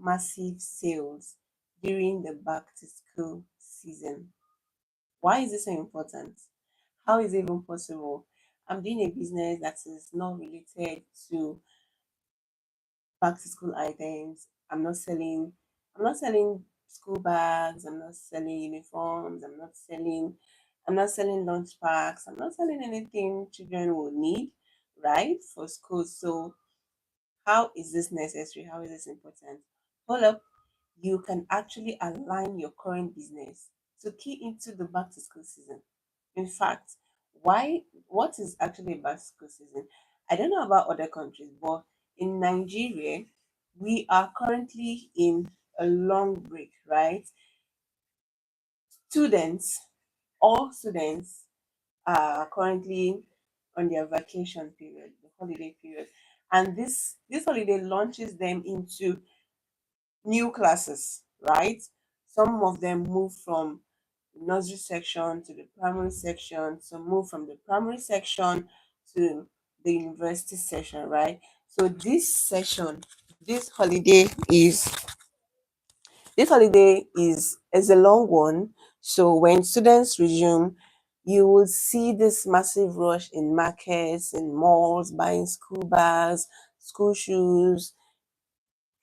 massive sales during the back to school season. Why is this so important? How is it even possible? I'm doing a business that is not related to back to school items. I'm not selling school bags, I'm not selling uniforms, I'm not selling lunch packs, I'm not selling anything children will need, right? For school. So how is this necessary? How is this important? Hold up, you can actually align your current business to key into the back to school season. In fact, why what is actually back to school season? I don't know about other countries, but in Nigeria, we are currently in a long break, right? Students, all students are currently on their vacation period, the holiday period. And this holiday launches them into new classes, right? Some of them move from nursery section to the primary section, some move from the primary section to the university section, right? So this holiday is this holiday is a long one. So when students resume, you will see this massive rush in markets, in malls, buying school bags, school shoes,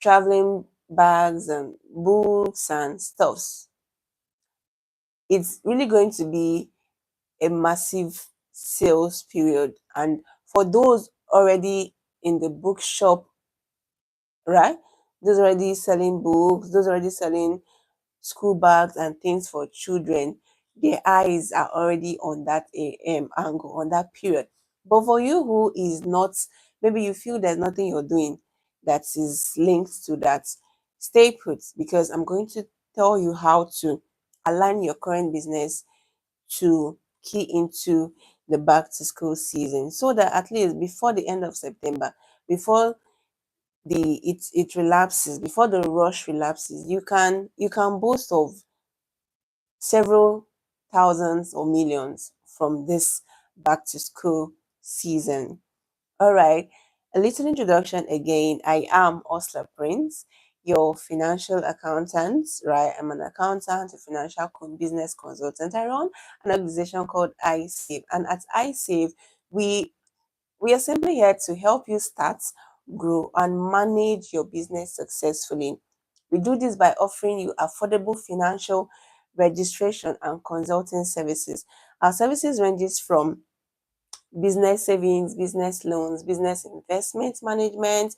traveling bags and books and stuffs. It's really going to be a massive sales period. And for those already in the bookshop, right? Those already selling books, those already selling school bags and things for children, their eyes are already on that angle, on that period. But for you who is not, maybe you feel there's nothing you're doing that is linked to that, stay put, because I'm going to tell you how to align your current business to key into the back to school season, so that at least before the end of September, before it relapses, before the rush relapses, you can boast of several thousands or millions from this back to school season. All right, a little introduction again. I am Osla Prince, your financial accountant, right? I'm an accountant, a financial business consultant. I run an organization called iSave, and at iSave, we we are simply here to help you start, grow, and manage your business successfully. We do this by offering you affordable financial registration and consulting services. Our services ranges from business savings, business loans, business investment management,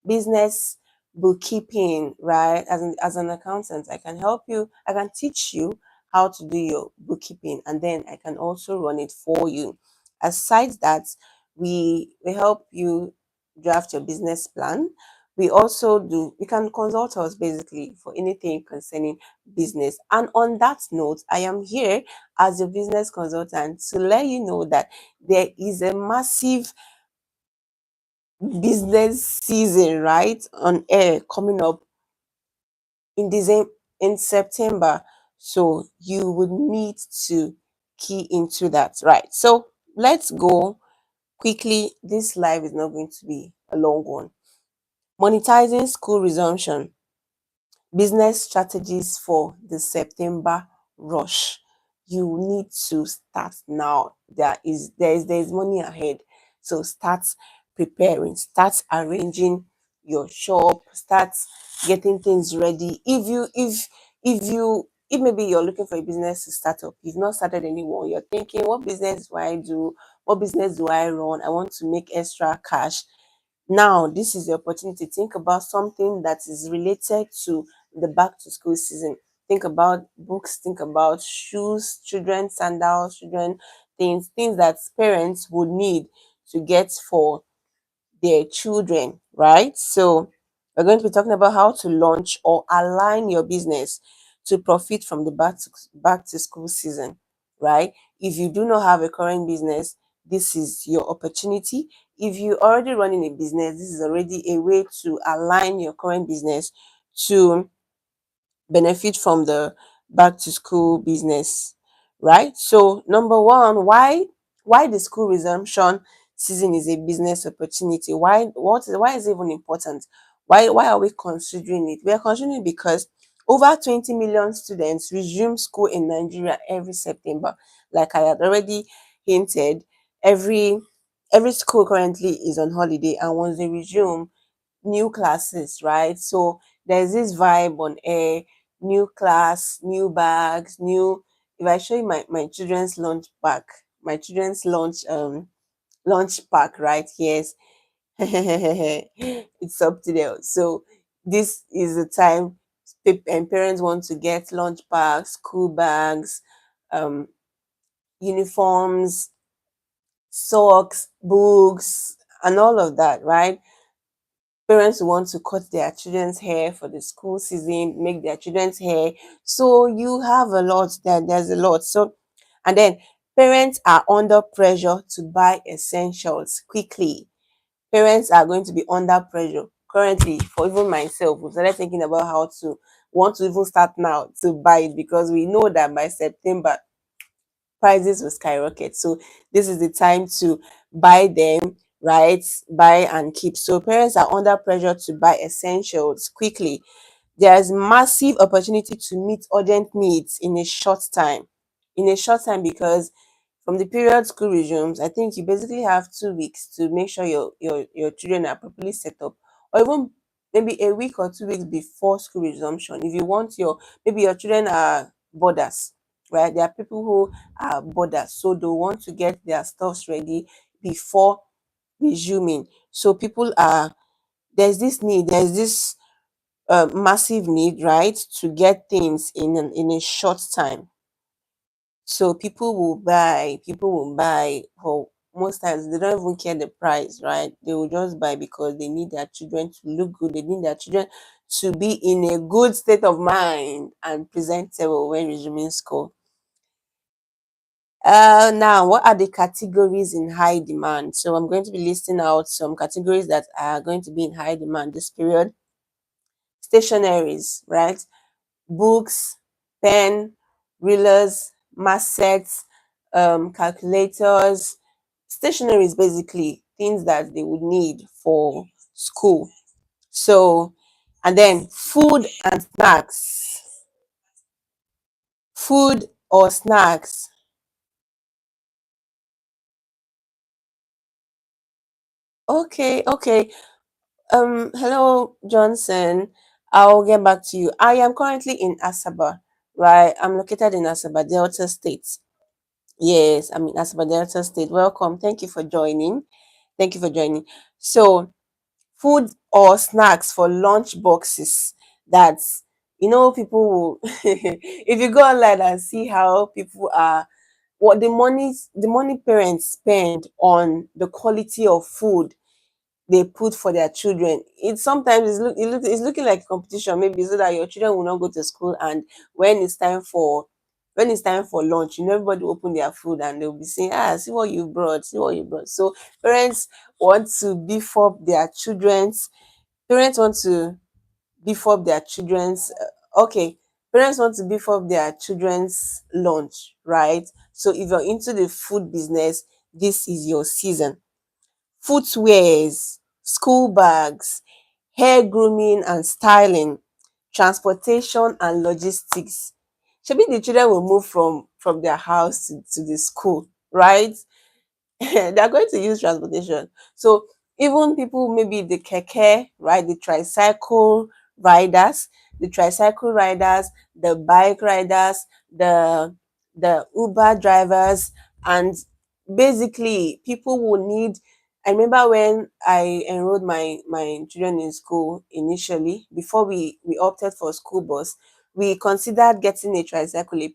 business bookkeeping, right? As an accountant, I can help you, I can teach you how to do your bookkeeping, and then I can also run it for you. Aside that, we help you draft your business plan. We can consult us basically for anything concerning business. And on that note, I am here as a business consultant to let you know that there is a massive business season, right, on air coming up in December, in September. So you would need to key into that, right? So let's go quickly. This live is not going to be a long one. Monetizing school resumption. Business strategies for the September rush. You need to start now. There is money ahead. So start preparing, start arranging your shop, start getting things ready. If maybe you're looking for a business to start up, you've not started anyone, you're thinking, what business do I do? What business do I run? I want to make extra cash. Now, this is the opportunity. Think about something that is related to the back to school season. Think about books, think about shoes, children sandals, children things that parents would need to get for their children, right? So, we're going to be talking about how to launch or align your business to profit from the back to school season, right? If you do not have a current business, this is your opportunity. If you're already running a business, this is already a way to align your current business to benefit from the back to school business, right? So number one, why the school resumption season is a business opportunity. Why is it even important? Why are we considering it? We are considering it because over 20 million students resume school in Nigeria every September. Like I had already hinted, every every school currently is on holiday, and once they resume, new classes, right? So there's this vibe on air, new class, new bags, new. If I show you my children's lunch pack, my children's lunch pack, right? Yes, it's up to them. So this is the time and parents want to get lunch packs, school bags, um, uniforms, socks, books, and all of that, right? Parents want to cut their children's hair for the school season, make their children's hair. So you have a lot there's a lot. So and then parents are under pressure to buy essentials quickly. Parents are going to be under pressure currently. For even myself, we started thinking about how to want to even start now to buy it, because we know that by September prices will skyrocket. So this is the time to buy them, right? Buy and keep. So parents are under pressure to buy essentials quickly. There's massive opportunity to meet urgent needs in a short time. In a short time, because from the period school resumes, I think you basically have 2 weeks to make sure your children are properly set up, or even maybe a week or 2 weeks before school resumption. If you want maybe your children are boarders, right? There are people who are boarders, so they want to get their stuffs ready before resuming. So people are there's this massive need, right, to get things in a short time. So people will buy for most times they don't even care the price, right? They will just buy because they need their children to look good. They need their children to be in a good state of mind and presentable when resuming school. Now, what are the categories in high demand? So I'm going to be listing out some categories that are going to be in high demand this period. Stationaries, right? Books, pen, rulers, math sets, calculators. Stationery is basically things that they would need for school. So, and then food and snacks. Food or snacks. Okay, okay. Hello, Johnson. I'll get back to you. I am currently in Asaba, right? I'm located in Asaba, Delta State. Yes, I'm in Asaba, Delta State. Welcome. Thank you for joining. Thank you for joining. So, food or snacks for lunch boxes. That's people will if you go online and see how people are what the money parents spend on the quality of food they put for their children. It sometimes it's looking like competition, maybe so that your children will not go to school, and when it's time for lunch, everybody will open their food and they'll be saying, see what you brought, see what you brought. So parents want to beef up their children's parents want to beef up their children's okay parents want to beef up their children's lunch, right? So if you're into the food business, this is your season. Footwears, school bags, hair grooming and styling, transportation and logistics. Shebi the children will move from their house to the school, right? They are going to use transportation. So even people, maybe the keke, right, the tricycle riders, the bike riders, the Uber drivers, and basically people will need. I remember when I enrolled my children in school initially, before we opted for school bus, we considered getting a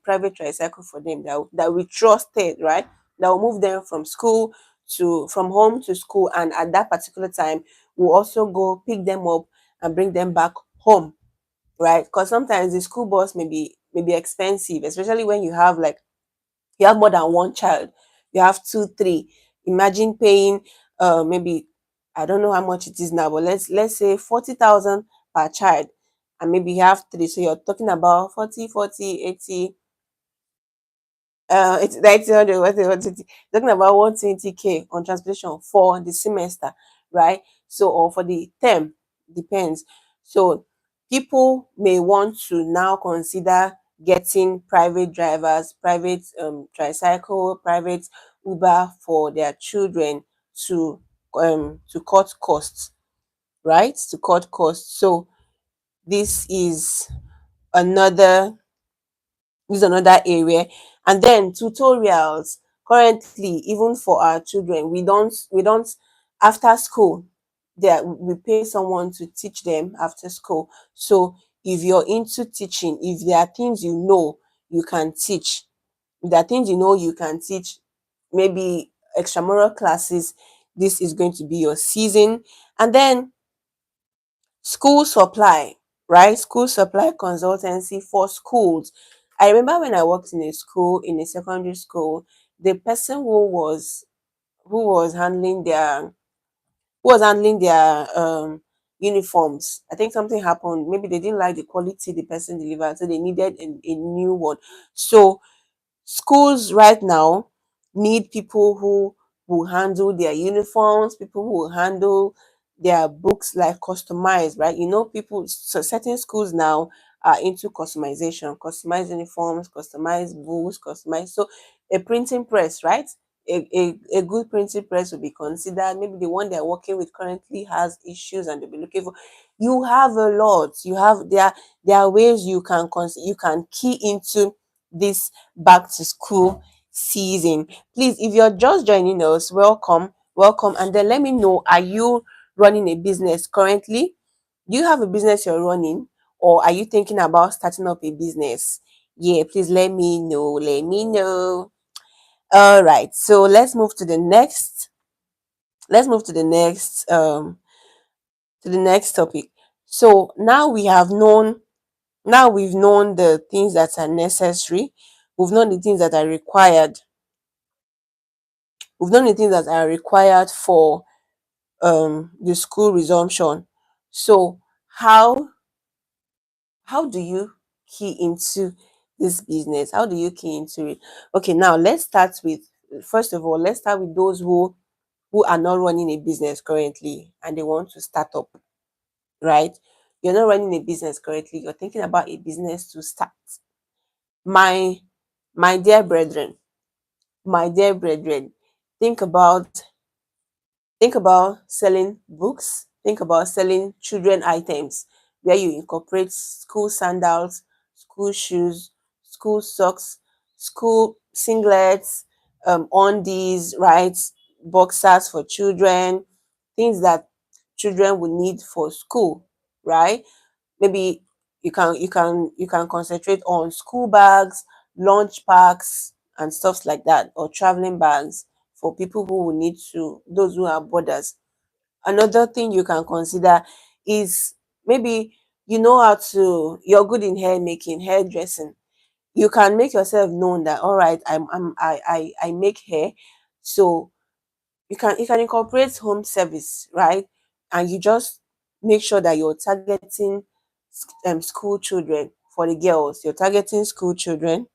private tricycle for them that we trusted, right? That will move them from home to school, and at that particular time we'll also go pick them up and bring them back home, right? Because sometimes the school bus may be expensive, especially when you have more than one child. You have two, three. Imagine paying maybe, I don't know how much it is now, but let's say 40,000 per child, and maybe you have three, so you're talking about 40, 80. It's 1900, talking about 120K on transportation for the semester, right? So, or for the term, depends. So people may want to now consider getting private drivers, private tricycle, private Uber for their children to cut costs, right? To cut costs. So this is another another area. And then tutorials. Currently, even for our children, we don't after school, there we pay someone to teach them after school. So if you're into teaching, if there are things you know you can teach, if there are things you know you can teach, maybe extramural classes, this is going to be your season. And then school supply, right? School supply consultancy for schools. I remember when I worked in a school, in a secondary school, the person who was handling their uniforms. I think something happened. Maybe they didn't like the quality the person delivered, so they needed a new one. So schools right now need people who will handle their uniforms, people who will handle their books, like customized, right? People, so certain schools now are into customization, customized uniforms, customized books, customized. So a printing press, right? A good printing press will be considered. Maybe the one they're working with currently has issues and they'll be looking for. You have a lot. You have there are ways you can key into this back to school season. Please, if you're just joining us, welcome, welcome. And then let me know, are you running a business currently? Do you have a business you're running, or are you thinking about starting up a business? Yeah, please let me know. Let me know. All right. So let's move to the next topic. So now we've known the things that are necessary. We've known the things that are required. We've known the things that are required for the school resumption. So how how do you key into this business? How do you key into it? Okay, now let's start with, first of all, let's start with those who are not running a business currently and they want to start up, right? You're not running a business currently, you're thinking about a business to start. My my dear brethren, my dear brethren, think about think about selling books, think about selling children items where you incorporate school sandals, school shoes, school socks, school singlets, undies, right? Boxers for children, things that children would need for school, right? Maybe you can concentrate on school bags, lunch packs, and stuff like that, or traveling bags for people who will need to, those who are boarders. Another thing you can consider is, maybe you're good in hair making, hairdressing. You can make yourself known that, all right, I make hair. So you can incorporate home service, right? And you just make sure that you're targeting school children. For the girls, you're targeting school children,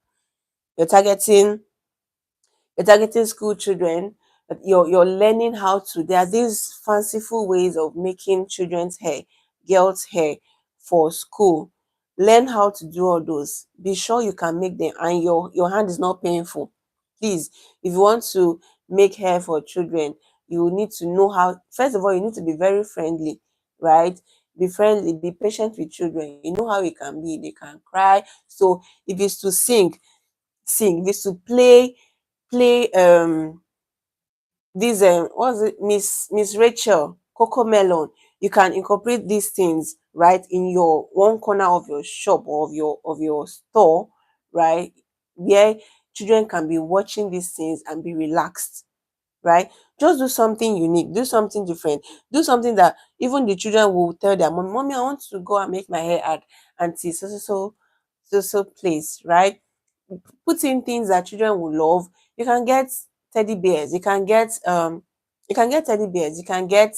you're targeting school children. You're learning how to, there are these fanciful ways of making children's hair, girls hair, for school. Learn how to do all those. Be sure you can make them and your hand is not painful. Please, if you want to make hair for children, you need to know how. First of all, you need to be very friendly, right? Be friendly, be patient with children. You know how it can be, they can cry. So if it's to sing, if it's to play this what's it, Miss Rachel, Coco Melon. You can incorporate these things, right, in your one corner of your shop or of your store, right, where children can be watching these things and be relaxed, right? Just do something unique, do something different, do something that even the children will tell their mom, mommy, I want to go and make my hair at auntie so place, right? Put in things that children will love. You can get teddy bears, you can get teddy bears, you can get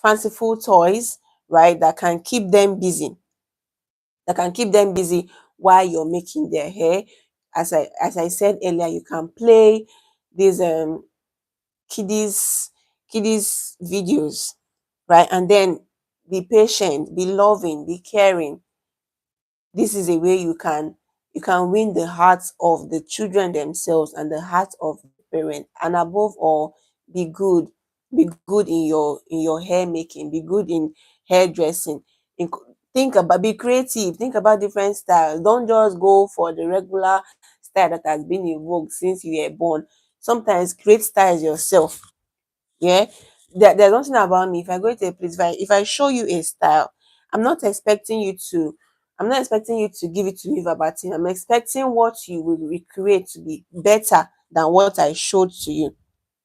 fanciful toys, right, that can keep them busy while you're making their hair. As I said earlier, you can play these kiddies kiddies videos, right? And then be patient, be loving, be caring. This is a way you can win the hearts of the children themselves and the hearts of the parent. And above all, be good. Be good in your hair making, be good in hairdressing. In, think about be creative, think about different styles. Don't just go for the regular style that has been in vogue since you were born. Sometimes create styles yourself. Yeah, there's one thing about me. If I go to a place, if I show you a style, i'm not expecting you to I'm not expecting you to give it to me verbatim. I'm expecting what you will recreate to be better than what I showed to you.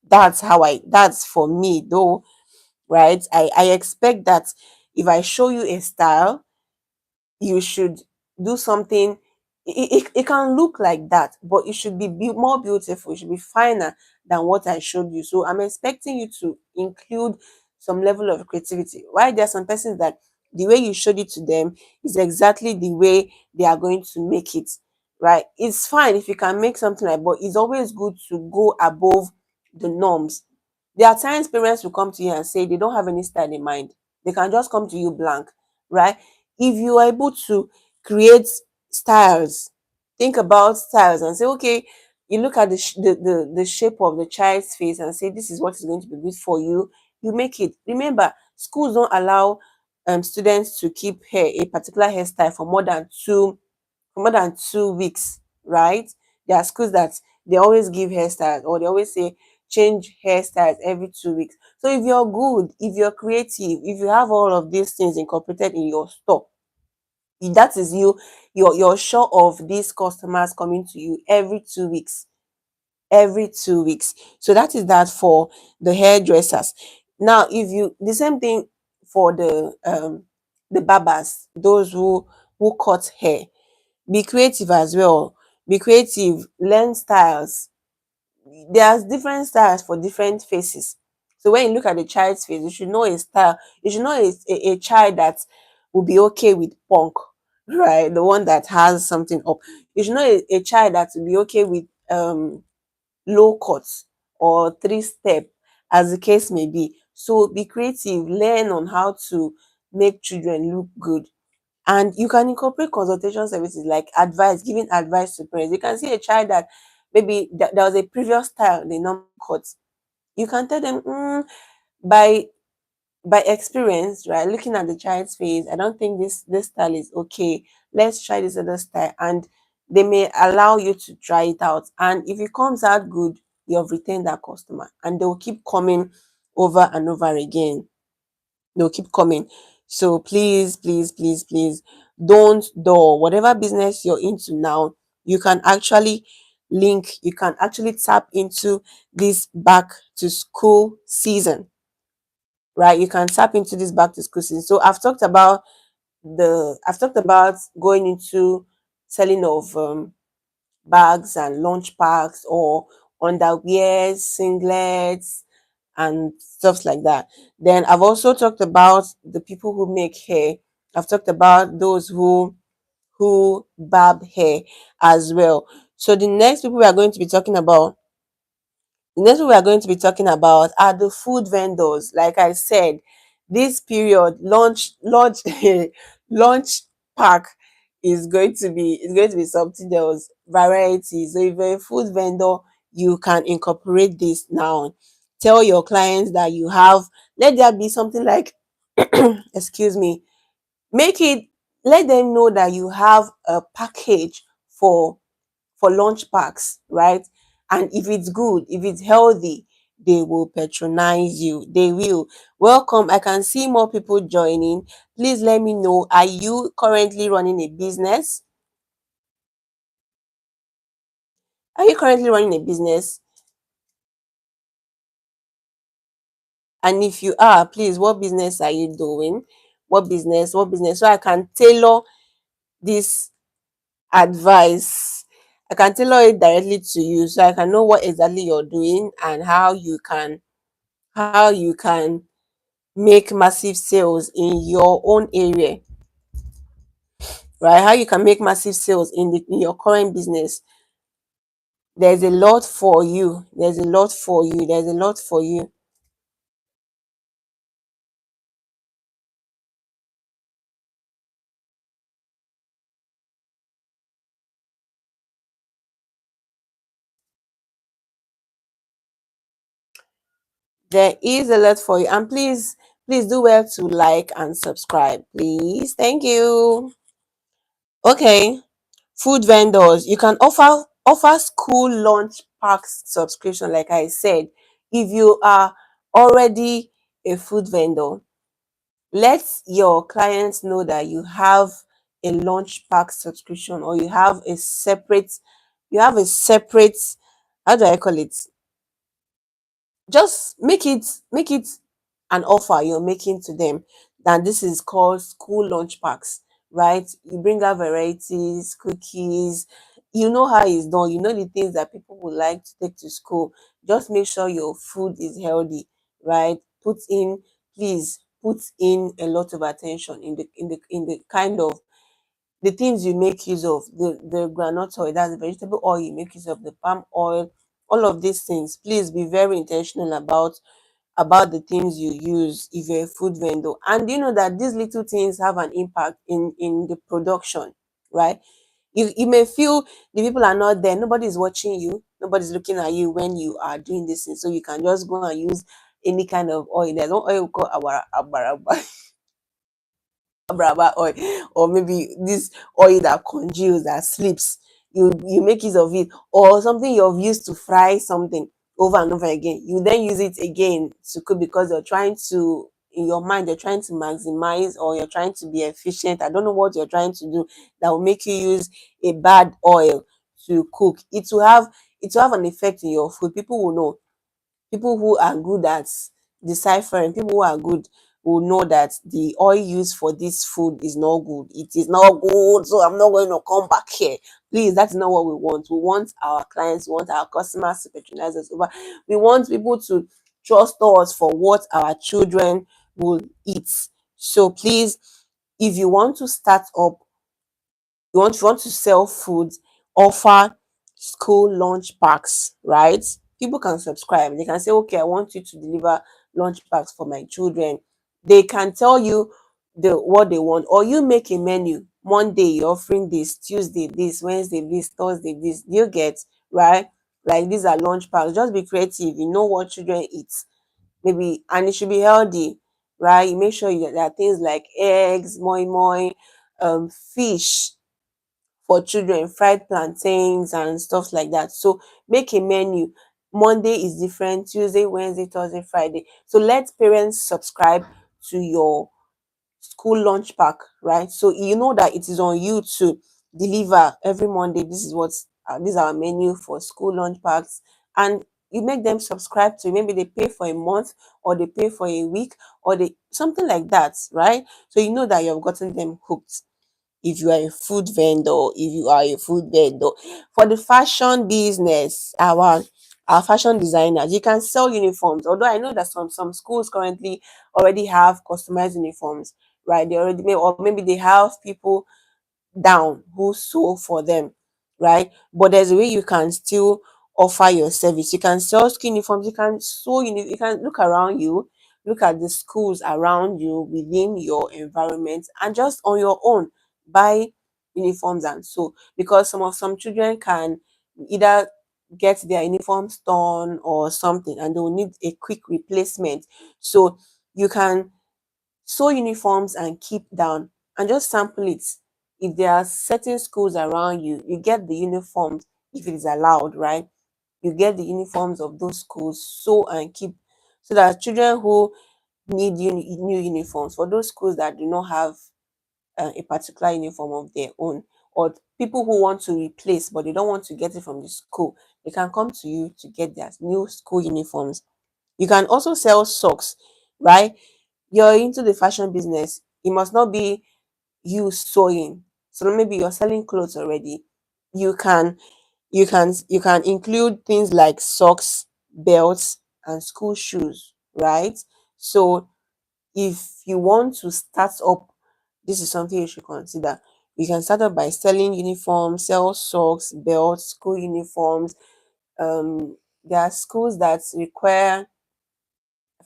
That's for me though, right? I expect that if I show you a style, you should do something. It can look like that, but it should be more beautiful, it should be finer than what I showed you. So I'm expecting you to include some level of creativity. Why there are some persons that the way you showed it to them is exactly the way they are going to make it, right? It's fine if you can make something like, but it's always good to go above the norms. There are times parents will come to you and say they don't have any style in mind. They can just come to you blank, right? If you are able to create styles, think about styles and say, okay, you look at the shape of the child's face and say, this is what is going to be good for you. You make it. Remember, schools don't allow students to keep hair, a particular hairstyle for more than 2 weeks, right? There are schools that they always give hairstyles, or they always say change hairstyles every 2 weeks. So if you're good, if you're creative, if you have all of these things incorporated in your store, that is you, you're sure of these customers coming to you every 2 weeks. Every 2 weeks. So that is that for the hairdressers. Now, if you the same thing for the barbers, those who cut hair. Be creative as well. Be creative, learn styles. There's different styles for different faces. So when you look at the child's face, you should know a style. You should know a child that will be okay with punk, right? The one that has something up. You should know a child that will be okay with low cuts or three step, as the case may be. So be creative, learn on how to make children look good. And you can incorporate consultation services like advice, giving advice to parents. You can see a child that maybe there was a previous style they normally cut. You can tell them, by experience, right? Looking at the child's face, I don't think this style is okay. Let's try this other style, and they may allow you to try it out. And if it comes out good, you have retained that customer, and they will keep coming over and over again. They'll keep coming. So please, please, please, please, don't door whatever business you're into now. You can actually you can actually tap into this back to school season, right? You can tap into this back to school season. So I've talked about going into selling of bags and lunch packs, or underwear, singlets, and stuff like that. Then I've also talked about the people who make hair. I've talked about those who barb hair as well. So the next people we are going to be talking about are the food vendors. Like I said, this period launch pack is going to be something else. Variety. So if you're a food vendor, you can incorporate this now. Tell your clients that you have. Let there be something like excuse me. Make it Let them know that you have a package for lunch packs, right? And if it's good, if it's healthy, they will patronize you. They will. Welcome. I can see more people joining. Please let me know. Are you currently running a business? Are you currently running a business? And if you are, please, what business are you doing? What business? What business? So I can tailor this advice. I can tailor it directly to you, so I can know what exactly you're doing and how you can make massive sales in your own area, right? How you can make massive sales in your current business. There's a lot for you. There's a lot for you. There's a lot for you. There is a lot for you. And please do well to like and subscribe. Please. Thank you. Okay. Food vendors. You can offer school lunch packs subscription, like I said. If you are already a food vendor, let your clients know that you have a lunch pack subscription, or you have a separate, how do I call it, just make it an offer you're making to them, that this is called school lunch packs, right? You bring out varieties, cookies, you know how it's done, you know the things that people would like to take to school. Just make sure your food is healthy, right? Please put in a lot of attention in the kind of the things you make use of, the groundnut oil, that's the vegetable oil you make use of, the palm oil, all of these things. Please be very intentional about the things you use if you're a food vendor. And you know that these little things have an impact in the production, right? You may feel the people are not there, nobody's watching you, nobody's looking at you when you are doing this thing, so you can just go and use any kind of oil. There's one oil called abara brava oil, or maybe this oil that congeals, that sleeps, you make use of it, or something you've used to fry something over and over again, you then use it again to cook, because you're trying to, in your mind, you're trying to maximize, or you're trying to be efficient. I don't know what you're trying to do that will make you use a bad oil to cook. It will have an effect in your food. People will know. People who are good at deciphering, people who are good will know that the oil used for this food is not good. It is not good, so I'm not going to come back here. Please, that's not what we want. We want our clients, we want our customers to patronize us over. We want people to trust us for what our children will eat. So please, if you want to start up, you want to sell food, offer school lunch packs, right? People can subscribe. They can say, okay, I want you to deliver lunch packs for my children. They can tell you what they want, or you make a menu. Monday you're offering this, Tuesday this, Wednesday this, Thursday this. Do you get, right? Like, these are lunch packs. Just be creative. You know what children eat, maybe, and it should be healthy, right? You make sure there are things like eggs, moi moi, fish for children, fried plantains and stuff like that. So make a menu. Monday is different, Tuesday, Wednesday, Thursday, Friday. So let parents subscribe to your school lunch pack, right? So you know that it is on you to deliver every Monday. This is our menu for school lunch packs, and you make them subscribe to. Maybe they pay for a month, or they pay for a week, or they something like that, right? So you know that you've gotten them hooked. If you are a food vendor, for the fashion business, our fashion designers, you can sell uniforms. Although I know that some schools currently already have customized uniforms, right? They already may, or maybe they have people down who sew for them, right? But there's a way you can still offer your service. You can sell school uniforms, you can you can look around you, look at the schools around you within your environment, and just on your own buy uniforms and sew, because some children can either get their uniforms torn or something, and they will need a quick replacement. So you can sew uniforms and keep down, and just sample it. If there are certain schools around you, you get the uniforms, if it is allowed, right? You get the uniforms of those schools, sew and keep, so that children who need new uniforms, for those schools that do not have a particular uniform of their own, or people who want to replace but they don't want to get it from the school, they can come to you to get their new school uniforms. You can also sell socks, right? You're into the fashion business, it must not be you sewing. So maybe you're selling clothes already. You can you can include things like socks, belts, and school shoes, right? So if you want to start up, this is something you should consider. You can start up by selling uniforms, sell socks, belts, school uniforms. There are schools that require,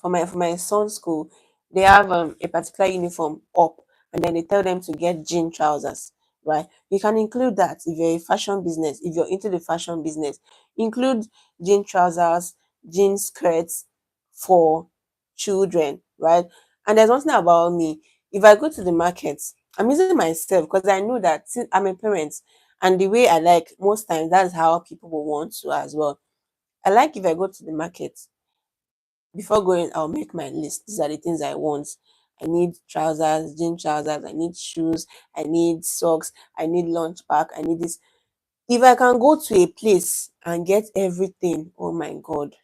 for my son's school, they have a particular uniform up, and then they tell them to get jean trousers, right? You can include that. If you're a fashion business, if you're into the fashion business, include jean trousers, jean skirts for children, right? And there's one thing about me. If I go to the market, I'm using myself because I know that since I'm a parent, and the way I like most times that's how people will want to as well. I like if I go to the market, before going, I'll make my list. These are the things I want. I need trousers, jean trousers, I need shoes, I need socks, I need lunch pack, I need this. If I can go to a place and get everything, oh my god,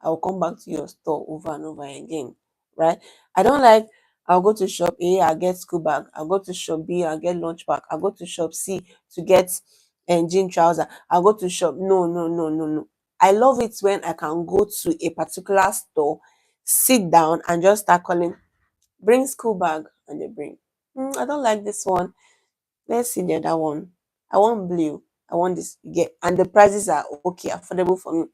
I'll come back to your store over and over again, right? I don't like, I'll go to shop A, I'll get school bag. I'll go to shop B, I'll get lunch pack. I'll go to shop C to get jean trouser. I'll go to shop. No, no, no, no, no. I love it when I can go to a particular store, sit down and just start calling, bring school bag, and they bring. I don't like this one. Let's see the other one. I want blue. I want this. You get, and the prices are okay, affordable for me.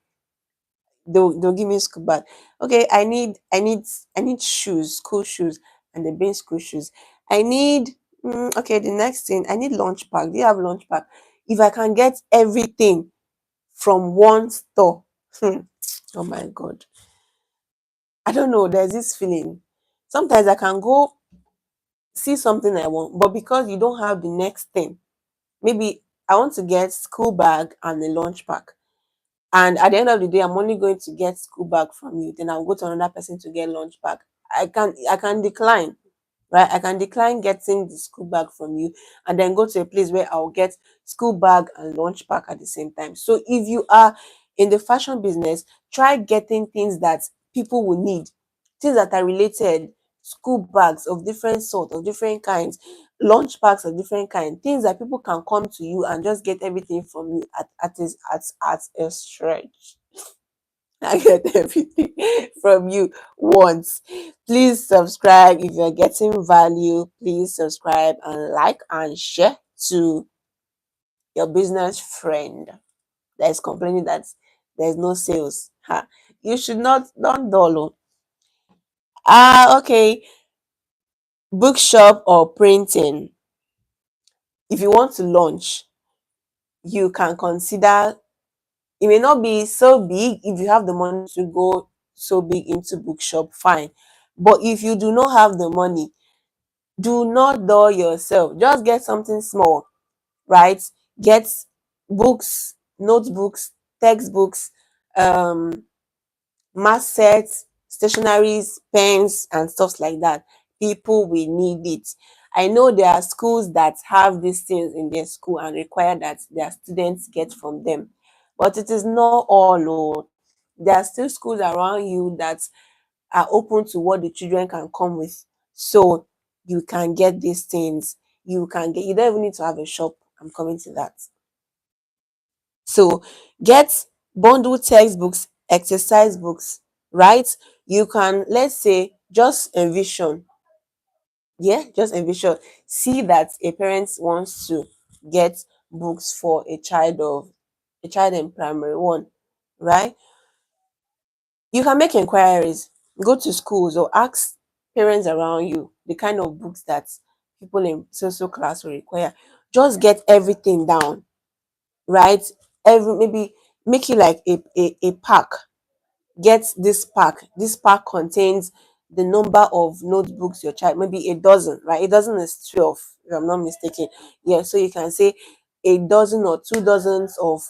They'll give me school bag. Okay, I need shoes, school shoes, and they bring school shoes. I need okay, the next thing, I need lunch pack. Do you have lunch pack? If I can get everything from one store, oh my god. I don't know, there's this feeling. Sometimes I can go see something I want, but because you don't have the next thing, maybe I want to get school bag and a lunch pack. And at the end of the day, I'm only going to get school bag from you. Then I'll go to another person to get lunch bag. I can decline, right? I can decline getting the school bag from you and then go to a place where I'll get school bag and lunch pack at the same time. So if you are in the fashion business, try getting things that people will need, things that are related, school bags of different sort, of different kinds, lunch packs of different kind, things that people can come to you and just get everything from you at a stretch. I get everything from you once. Please subscribe if you're getting value. Please subscribe and like and share to your business friend that is complaining that there's no sales. Ha. You should not don't dull. Okay. Bookshop or printing. If you want to launch, you can consider, it may not be so big. If you have the money to go so big into bookshop, fine. But if you do not have the money, do not dull yourself. Just get something small, right? Get books, notebooks, textbooks, um math sets, stationaries, pens, and stuff like that. People will need it. I know there are schools that have these things in their school and require that their students get from them. But it is not all. Oh. There are still schools around you that are open to what the children can come with. So you can get these things. You don't even need to have a shop. I'm coming to that. So get bundle textbooks, exercise books, right? You can, let's say, just envision, yeah, just envision, see that a parent wants to get books for a child in primary one, right? You can make inquiries, go to schools or ask parents around you the kind of books that people in social class will require. Just get everything down, right? Every maybe make it like a pack. Get this pack. This pack contains the number of notebooks your child, maybe a dozen, right? A dozen is 12, if I'm not mistaken. Yeah, so you can say a dozen or 2 dozens of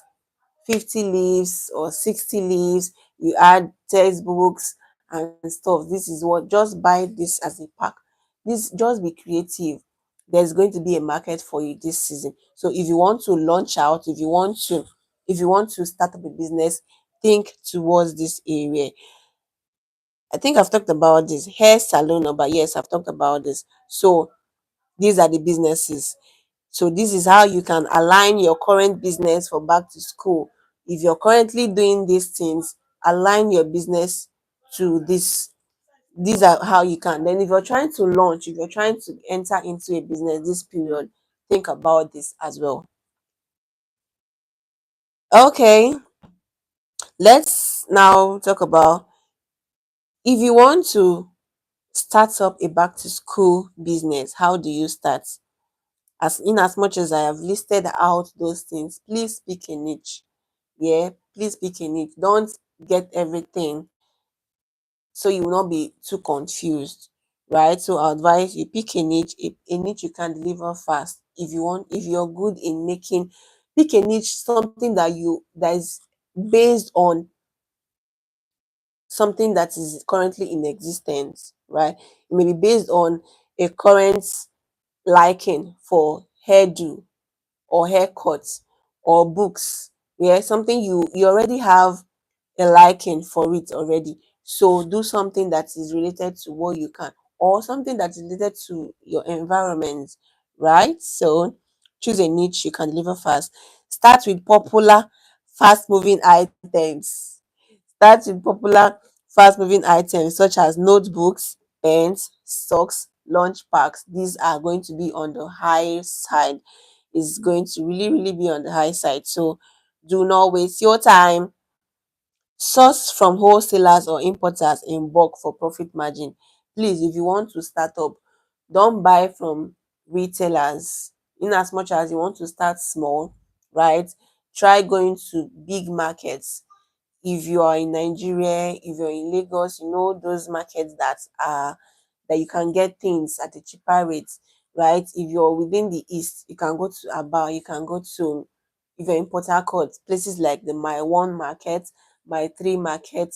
50 leaves or 60 leaves. You add textbooks and stuff. This is what, just buy this as a pack. This, just be creative. There's going to be a market for you this season. So if you want to launch out, if you want to start up a business, think towards this area. I think I've talked about this hair salon, but yes, I've talked about this. So these are the businesses. So this is how you can align your current business for back to school. If you're currently doing these things, align your business to this. These are how you can. Then if you're trying to launch, if you're trying to enter into a business this period, think about this as well. Okay, let's now talk about, if you want to start up a back to school business, how do you start? As much as I have listed out those things, please pick a niche. Yeah, please pick a niche. Don't get everything. so you will not be too confused, right? So I advise you pick a niche you can deliver fast. If you want, if you're good in making, pick a niche, something that is based on something that is currently in existence, right? It may be based on a current liking for hairdo or haircuts or books. Yeah, something you already have a liking for it already. So do something that is related to what you can, or something that is related to your environment, right? So choose a niche you can deliver fast. Start with popular, fast moving items. Start with popular, fast moving items such as notebooks, pens, socks, lunch packs. These are going to be on the high side. Is going to really be on the high side. So do not waste your time. Source from wholesalers or importers in bulk for profit margin. Please, if you want to start up, don't buy from retailers. In as much as you want to start small, right? Try going to big markets. If you are in Nigeria, if you're in Lagos, you know those markets that you can get things at a cheaper rate, right? If you're within the east, you can go to Aba, you can go to, if you're in Port Harcourt, places like the My One Market, My Three Market,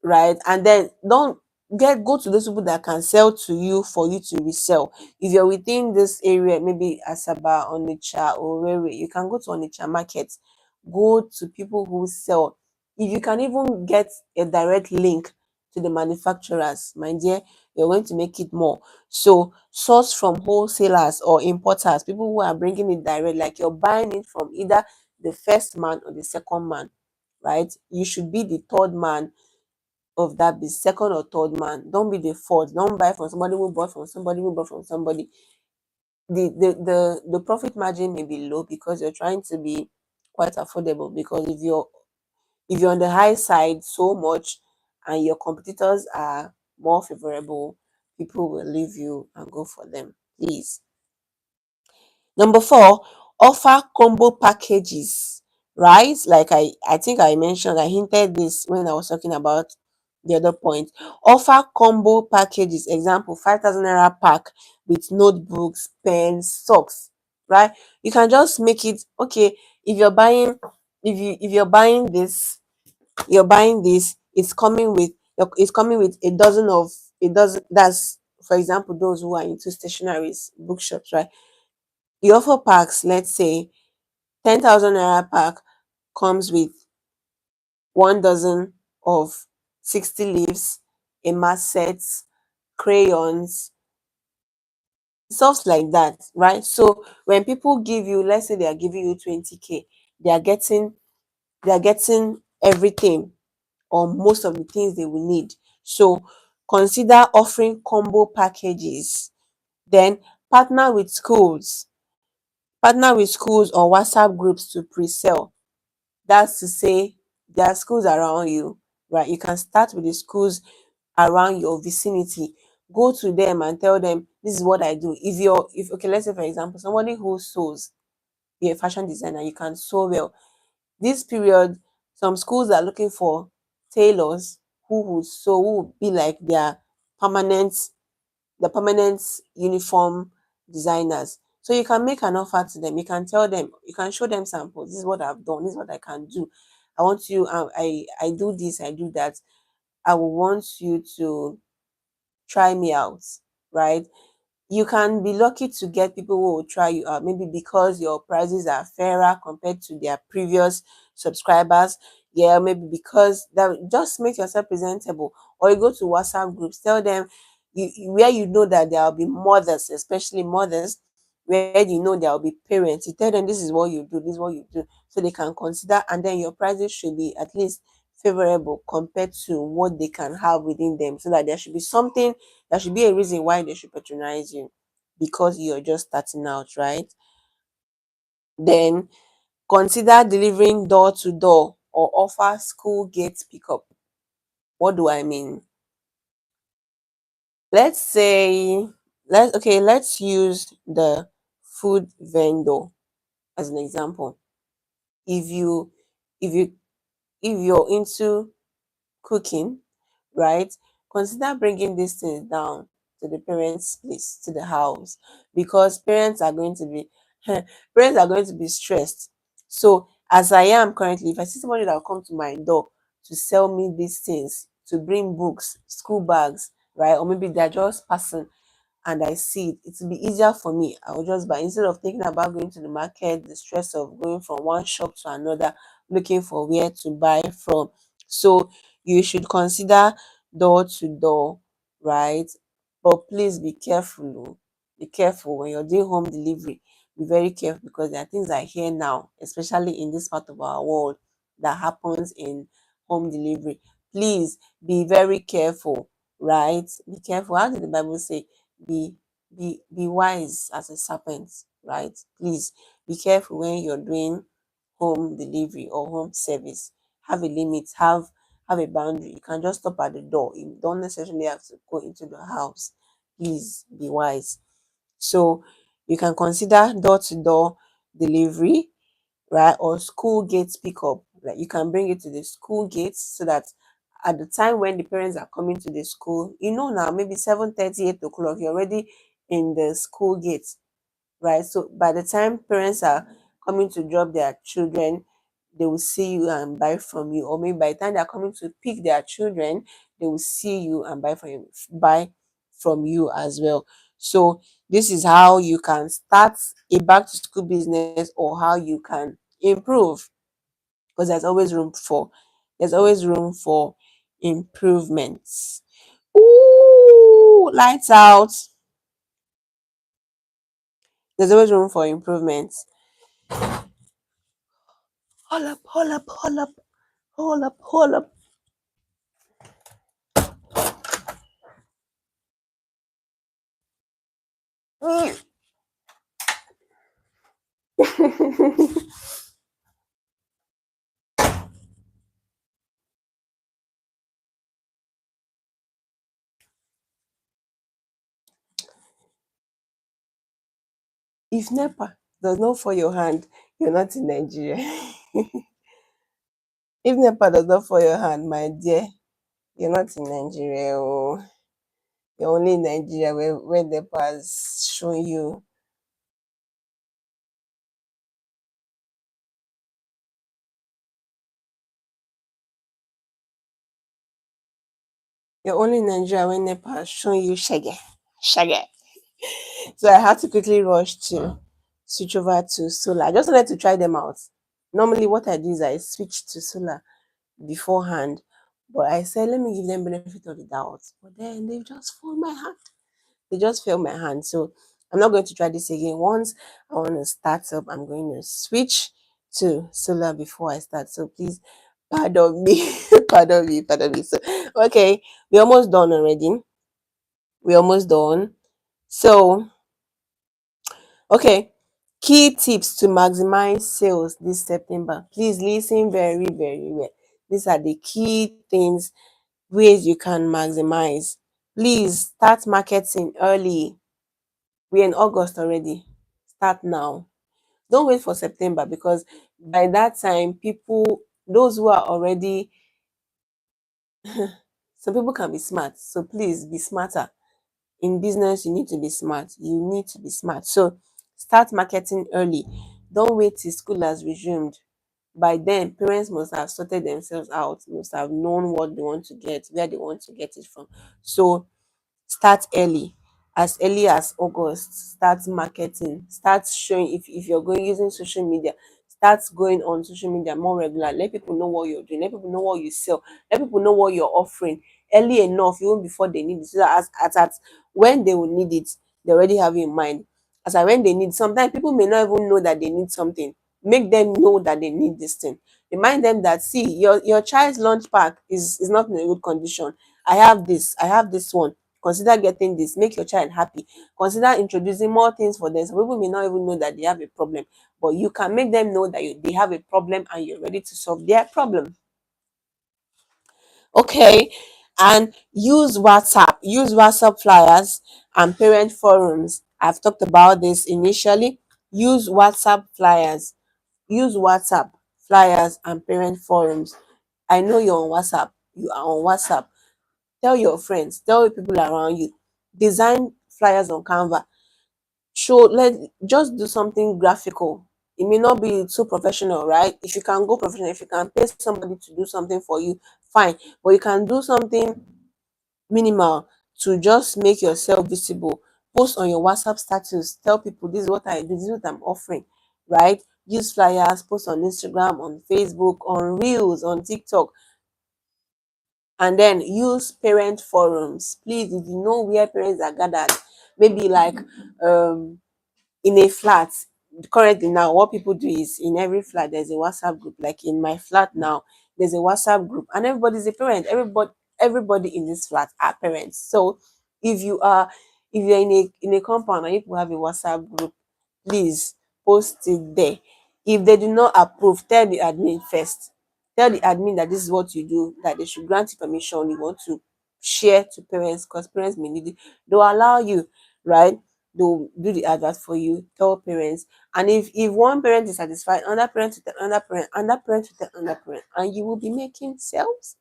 right? And then don't go to those people that can sell to you for you to resell. If you're within this area, maybe Asaba, Onitsha, or Owerri, you can go to Onitsha market. Go to people who sell. If you can even get a direct link to the manufacturers, my dear, you're going to make it more. So source from wholesalers or importers, people who are bringing it direct, like you're buying it from either the first man or the second man, right? You should be the third man of that, be second or third man. Don't be the fourth. Don't buy from somebody who bought from somebody who bought from somebody. The profit margin may be low because you're trying to be quite affordable. Because if you're on the high side so much and your competitors are more favorable, people will leave you and go for them. Please. Number four, offer combo packages, right? Like I think I mentioned, I hinted this when I was talking about the other point. Offer combo packages. Example, 5,000 naira pack with notebooks, pens, socks, right? You can just make it okay. If you're buying, if you're buying this, it's coming with a dozen. That's for example those who are into stationaries, bookshops, right? You offer packs, let's say 10,000 naira pack comes with 1 dozen of 60 leaves, a math set, crayons, stuff like that, right? So when people give you, let's say they are giving you 20K, they are getting everything or most of the things they will need. So consider offering combo packages. Then partner with schools. Partner with schools or WhatsApp groups to pre-sell. That's to say, there are schools around you, right? You can start with the schools around your vicinity. Go to them and tell them, this is what I do. If okay, let's say for example, somebody who sews, you're a fashion designer, you can sew well. This period, some schools are looking for tailors who would sew, who would be like permanent permanent uniform designers. So you can make an offer to them. You can tell them, you can show them samples. This is what I've done. This is what I can do. I want you. I do this. I do that. I will want you to try me out, right? You can be lucky to get people who will try you out, maybe because your prices are fairer compared to their previous subscribers. Yeah, maybe because that just make yourself presentable. Or you go to WhatsApp groups, tell them where you know that there will be mothers, especially mothers, where you know there will be parents. You tell them this is what you do, this is what you do, so they can consider, and then your prices should be at least favorable compared to what they can have within them, so that there should be something, there should be a reason why they should patronize you, because you're just starting out, right? Then consider delivering door to door or offer school gate pickup. What do I mean? Let's say let's use the food vendor as an example. If you if you if you're into cooking, right? Consider bringing these things down to the parents' place, to the house, because parents are going to be parents are going to be stressed. So as I am currently, if I see somebody that will come to my door to sell me these things, to bring books, school bags, right? Or maybe they're just passing and I see it, it will be easier for me. I will just buy instead of thinking about going to the market, the stress of going from one shop to another, looking for where to buy from. So you should consider door to door, right? But please be careful. Oh. Be careful when you're doing home delivery. Be very careful because there are things I hear now, especially in this part of our world, that happens in home delivery. Please be very careful, right? Be careful. How did the Bible say? Be be wise as a serpent, right? Please be careful when you're doing home delivery or home service. Have a limit, have a boundary. You can just stop at the door. You don't necessarily have to go into the house. Please be wise. So you can consider door to door delivery, right? Or school gates pickup. Like you can bring it to the school gates so that at the time when the parents are coming to the school, now maybe 7:30, 8 o'clock, you're already in the school gates, right? So by the time parents are coming to drop their children, they will see you and buy from you. Or maybe by the time they're coming to pick their children, they will see you and buy from you as well. So this is how you can start a back to school business or how you can improve because there's always room for improvements. Ooh, lights out. There's always room for improvements. Hold up, hold up, hold up, hold up, hold up. If NEPA does not fall your hand, you're not in Nigeria. If NEPA does not fall your hand, my dear, you're not in Nigeria. Oh. You're only in Nigeria where NEPA has shown you. You're only in Nigeria when NEPA has shown you shaggy. Shaggy. So I had to quickly rush to switch over to solar. I just wanted to try them out. Normally, what I do is I switch to solar beforehand, but I said, let me give them benefit of the doubt. But then they just fall my hand. They just failed my hand. So I'm not going to try this again. Once I want to start up, I'm going to switch to solar before I start. So please pardon me. Pardon me. Pardon me. So okay, we're almost done already. We're almost done. So okay, key tips to maximize sales this September. Please listen very, very well. These are the key things, ways you can maximize. Please start marketing early. We're in August already. Start now. Don't wait for September because by that time, those who are already, some people can be smart. So please be smarter. In business, you need to be smart. You need to be smart. So start marketing early. Don't wait till school has resumed. By then, parents must have sorted themselves out, must have known what they want to get, where they want to get it from. So start early as August. Start marketing, start showing. If you're going using social media, start going on social media more regular. Let people know what you're doing, let people know what you sell, let people know what you're offering early enough, even before they need it, so that at when they will need it, they already have it in mind. As at when they need, sometimes people may not even know that they need something. Make them know that they need this thing. Remind them that, see, your child's lunch pack is not in a good condition. I have this one. Consider getting this. Make your child happy. Consider introducing more things for them. Some people may not even know that they have a problem, but you can make them know that they have a problem and you're ready to solve their problem. Okay, and use WhatsApp flyers and parent forums. I've talked about this initially. Use WhatsApp flyers. Use WhatsApp flyers and parent forums. I know you're on WhatsApp. You are on WhatsApp. Tell your friends, tell people around you, design flyers on Canva. Show, let just do something graphical. It may not be too professional, right? If you can go professional, if you can pay somebody to do something for you, fine. But you can do something minimal to just make yourself visible. Post on your WhatsApp status, tell people this is what I do, this is what I'm offering, right? Use flyers, post on Instagram, on Facebook, on Reels, on TikTok, and then use parent forums. Please, if you know where parents are gathered, maybe like um in a flat. Currently now, what people do is in every flat there's a WhatsApp group. Like in my flat now, there's a WhatsApp group and everybody's a parent. Everybody in this flat are parents. So if you are if you're in a compound and you have a WhatsApp group, please post it there. If they do not approve, tell the admin first. Tell the admin that this is what you do, that they should grant you permission. You want to share to parents because parents may need it. They'll allow you, right? They'll do the advert for you, tell parents. And if one parent is satisfied, another parent will tell another parent will tell another parent, and you will be making sales.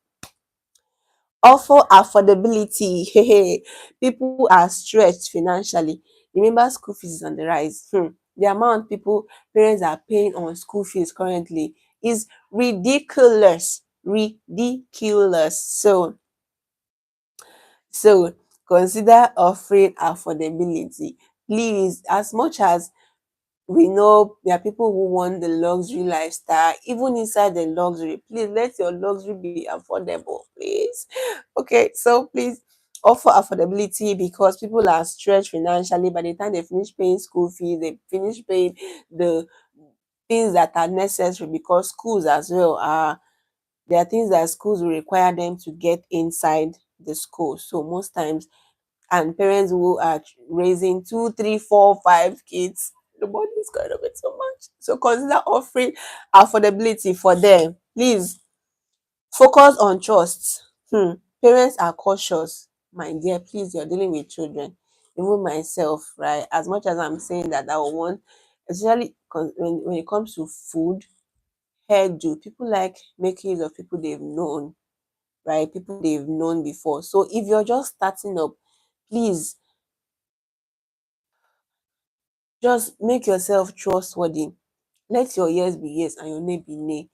Offer affordability. Hey, people are stretched financially. Remember, school fees is on the rise. The amount people parents are paying on school fees currently is ridiculous. Ridiculous. So consider offering affordability. Please, as much as we know there are people who want the luxury lifestyle, even inside the luxury, please let your luxury be affordable, please. Okay, so please offer affordability because people are stretched financially. By the time they finish paying school fees, they finish paying the things that are necessary, because schools as well are there are things that schools will require them to get inside the school. So most times, and parents who are raising two, three, four, five kids, the money is going to be so much. So consider offering affordability for them. Please focus on trust. Parents are cautious, my dear. Please, you're dealing with children. Even myself, right? As much as I'm saying that I will want, especially when it comes to food, hairdo, people like making use of people they've known, right? People they've known before. So if you're just starting up, please just make yourself trustworthy. Let your yes be yes and your nay be nay.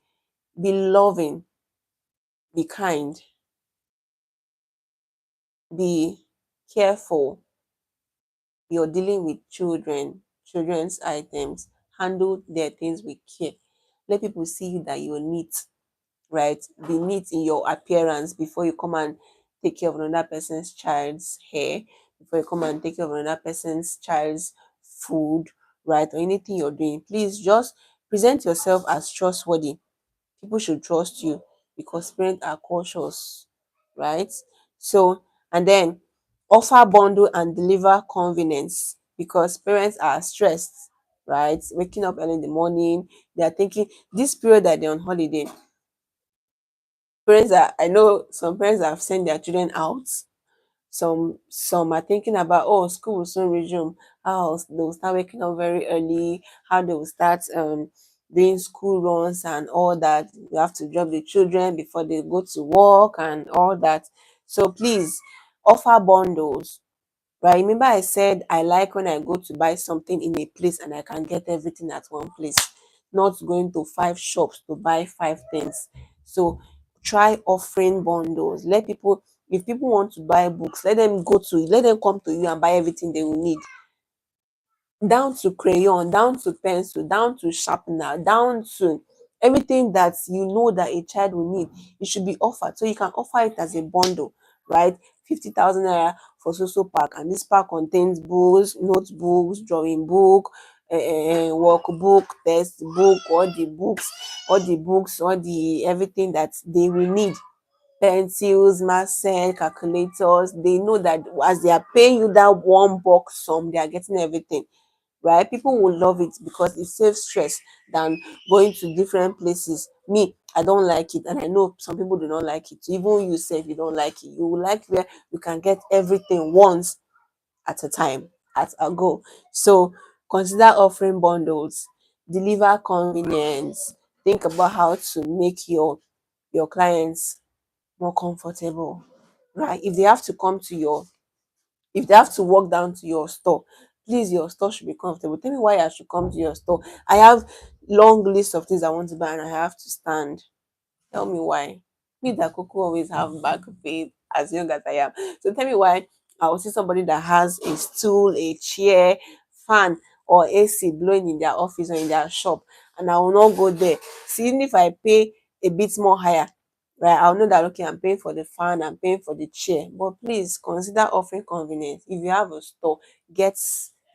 Be loving, be kind, be careful. You're dealing with children's items. Handle their things with care. Let people see that you're neat, right? Be neat in your appearance before you come and take care of another person's child's hair, before you come and take care of another person's child's food, right? Or anything you're doing. Please just present yourself as trustworthy. People should trust you because parents are cautious, right? So, and then offer bundle and deliver convenience because parents are stressed, right? Waking up early in the morning, they are thinking this period that they're on holiday. Parents are, I know some parents have sent their children out. Some are thinking about, oh, school will soon resume, how they'll start waking up very early, how they will start doing school runs and all that. You have to drop the children before they go to work and all that. So please offer bundles. Right, remember I said I like when I go to buy something in a place and I can get everything at one place, not going to five shops to buy five things. So try offering bundles. Let people, if people want to buy books, let them come to you and buy everything they will need, down to crayon, down to pencil, down to sharpener, down to everything that you know that a child will need. It should be offered. So you can offer it as a bundle, right? 50,000 naira for so pack, and this pack contains books, notebooks, drawing book, workbook, textbook, all the everything that they will need. Pencils, marcel, calculators. They know that as they are paying you that one box sum, they are getting everything, right? People will love it because it saves stress than going to different places. Me, I don't like it, and I know some people do not like it. Even you say if you don't like it, you will like where you can get everything once at a time, at a go. So consider offering bundles, deliver convenience. Think about how to make your clients more comfortable. right? If they have to come to your, if they have to walk down to your store, please, your store should be comfortable. Tell me why I should come to your store. I have long list of things I want to buy and I have to stand. Tell me why. Me that Coco always have back pain as young as I am. So tell me why I will see somebody that has a stool, a chair, fan, or AC blowing in their office or in their shop, and I will not go there. See, even if I pay a bit more higher, right? I'll know that okay, I'm paying for the fan, I'm paying for the chair. But please consider offering convenience. If you have a store, get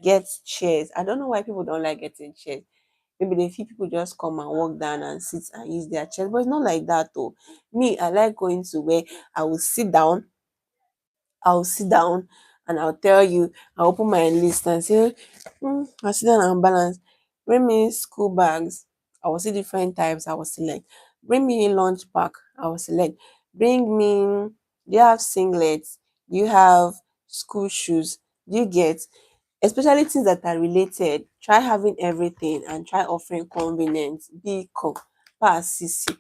get chairs. I don't know why people don't like getting chairs. Maybe the few people just come and walk down and sit and use their chairs, but it's not like that though. Me, I like going to where I will sit down, I'll sit down and I'll tell you, I'll open my list and say, I'll sit down and balance. Bring me school bags. I will see different types. I will select. Bring me a lunch pack. I will select. Bring me, do you have singlets? Do you have school shoes? Do you get, especially things that are related? Try having everything and try offering convenience. Be CC,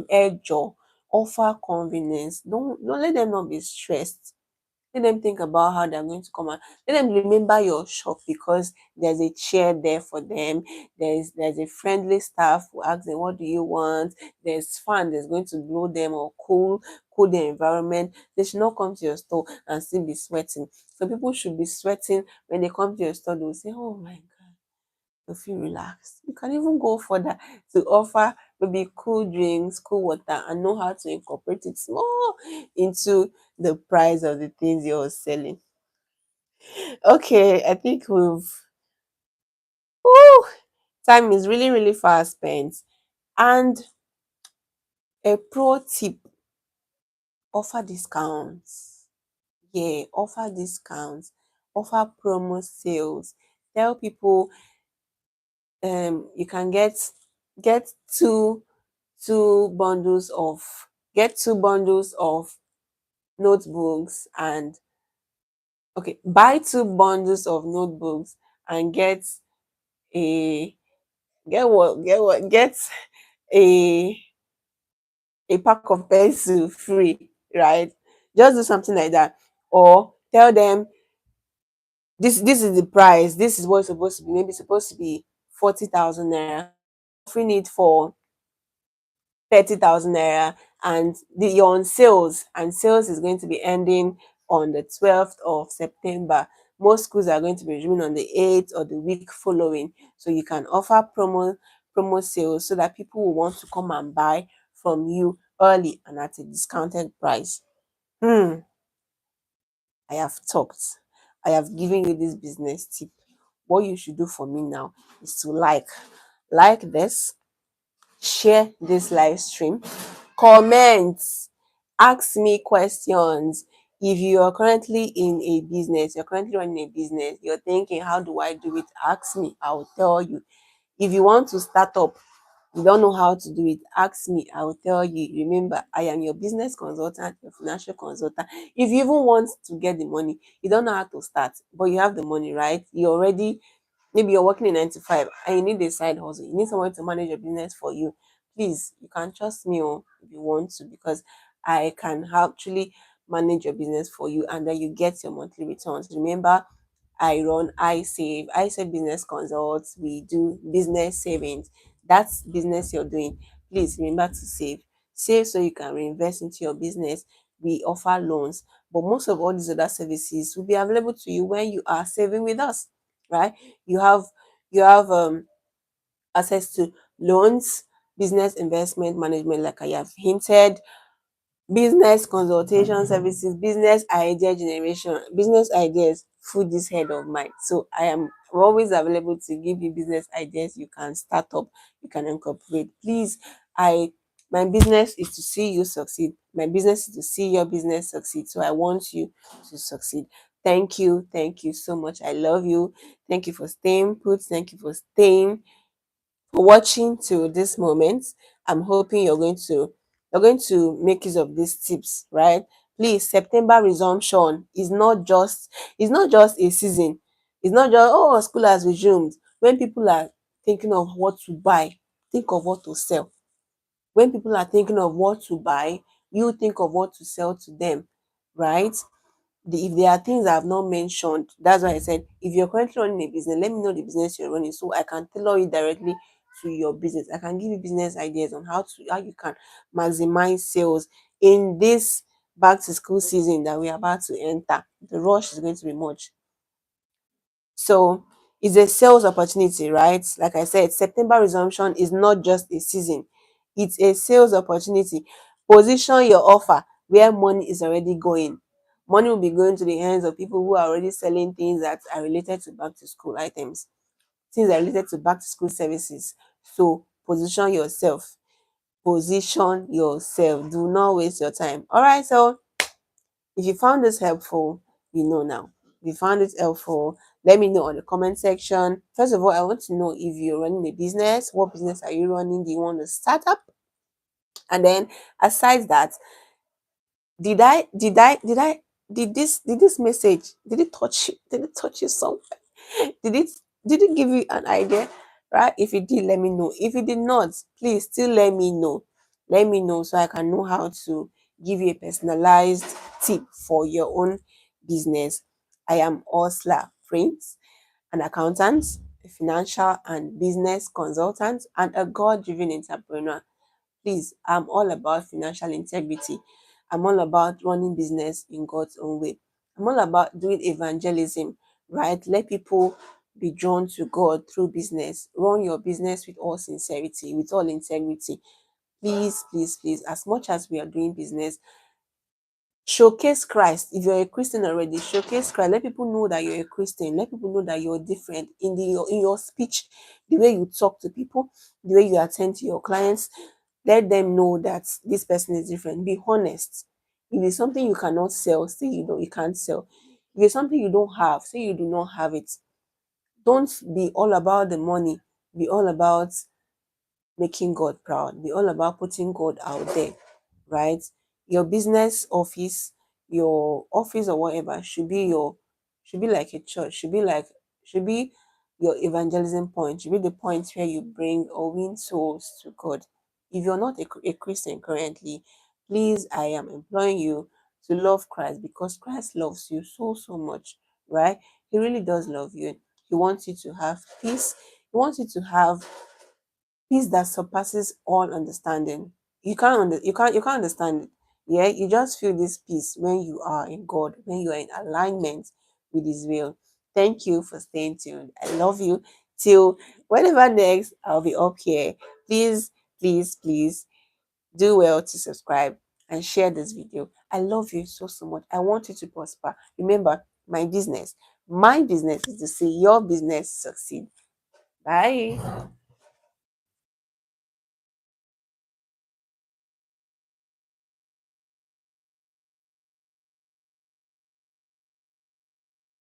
edge, offer convenience. Don't let them not be stressed. Let them think about how they're going to come out. Let them remember your shop because there's a chair there for them. There's a friendly staff who asks them, what do you want? There's fan that's going to blow them or cool the environment. They should not come to your store and still be sweating. So people should be sweating when they come to your store. They'll say, oh my God, you feel relaxed. You can even go further to offer maybe cool drinks, cool water, and know how to incorporate it small into the price of the things you're selling. Okay, I think whew, time is really, really fast spent. And a pro tip, offer discounts. Yeah, offer discounts, offer promo sales. Tell people you can get two bundles of get two bundles of notebooks and okay, buy two bundles of notebooks and a get a a pack of pencil free, right? Just do something like that. Or tell them this is the price, this is what it's supposed to be. Maybe it's supposed to be 40,000 naira. Offering it for 30,000 naira, and you're on sales, and sales is going to be ending on the 12th of September. Most schools are going to be resuming on the 8th or the week following. So you can offer promo sales so that people will want to come and buy from you early and at a discounted price. Hmm, I have talked. I have given you this business tip. What you should do for me now is to like this, share this live stream, comment, ask me questions. If you are currently in a business, you're currently running a business, you're thinking, how do I do it? Ask me, I'll tell you. If you want to start up, you don't know how to do it, ask me, I will tell you. Remember, I am your business consultant, your financial consultant. If you even want to get the money, you don't know how to start, but you have the money, right? You already, maybe you're working in 9 to 5 and you need a side hustle. You need someone to manage your business for you. Please, you can trust me if you want to, because I can actually manage your business for you and then you get your monthly returns. Remember, I save business consults. We do business savings. That's business you're doing. Please remember to save. Save so you can reinvest into your business. We offer loans, but most of all these other services will be available to you when you are saving with us, right? You have you have access to loans, business investment management, like I have hinted, business consultation services, business idea generation, business ideas through this head of mine. So I am always available to give you business ideas you can start up, you can incorporate. Please, I my business is to see you succeed. My business is to see your business succeed. So I want you to succeed. Thank you so much. I love you. Thank you for staying put. Thank you for staying for watching to this moment. I'm hoping you're going to make use of these tips, right? Please, September resumption is not just a season. It's not just, oh, school has resumed. When people are thinking of what to buy, think of what to sell. When people are thinking of what to buy, you think of what to sell to them. right? If there are things I have not mentioned, that's why I said if you're currently running a business, let me know the business you're running so I can tailor it directly to your business. I can give you business ideas on how you can maximize sales in this back to school season that we're about to enter. The rush is going to be much. So it's a sales opportunity, right? Like I said, September resumption is not just a season, it's a sales opportunity. Position your offer where money is already going. Money will be going to the hands of people who are already selling things that are related to back to school items, things that are related to back to school services. So position yourself. Position yourself. Do not waste your time. All right. So if you found this helpful, you know now. If you found it helpful, let me know on the comment section. First of all, I want to know if you're running a business. What business are you running? Do you want to start up? And then aside that, did this message did it touch you somewhere? did it did it give you an idea? Right? If it did, let me know. If it did not, please still let me know. Let me know so I can know how to give you a personalized tip for your own business. I am Osla Prince, an accountant, a financial and business consultant, and a God-driven entrepreneur. Please, I'm all about financial integrity. I'm all about running business in God's own way. I'm all about doing evangelism, right? Let people be drawn to God through business. Run your business with all sincerity, with all integrity. Please, please, please, as much as we are doing business, showcase Christ. If you're a Christian already, showcase Christ. Let people know that you're a Christian. Let people know that you're different in your speech, the way you talk to people, the way you attend to your clients. Let them know that this person is different. Be honest. If it's something you cannot sell, say you can't sell. If it's something you don't have, say you do not have it. Don't be all about the money. Be all about making God proud. Be all about putting God out there, right? Your business office, your office or whatever should be like a church, should be your evangelism point, should be the point where you bring or win souls to God. If you're not a Christian currently, please, I am imploring you to love Christ because Christ loves you so, so much, right? He really does love you. He wants you to have peace. He wants you to have peace that surpasses all understanding. You can't understand it. Yeah, you just feel this peace when you are in God, when you are in alignment with His will. Thank you for staying tuned. I love you. Till whenever next I'll be up here. Please, please, please do well to subscribe and share this video. I love you so so much. I want you to prosper. Remember, my business is to see your business succeed. Bye.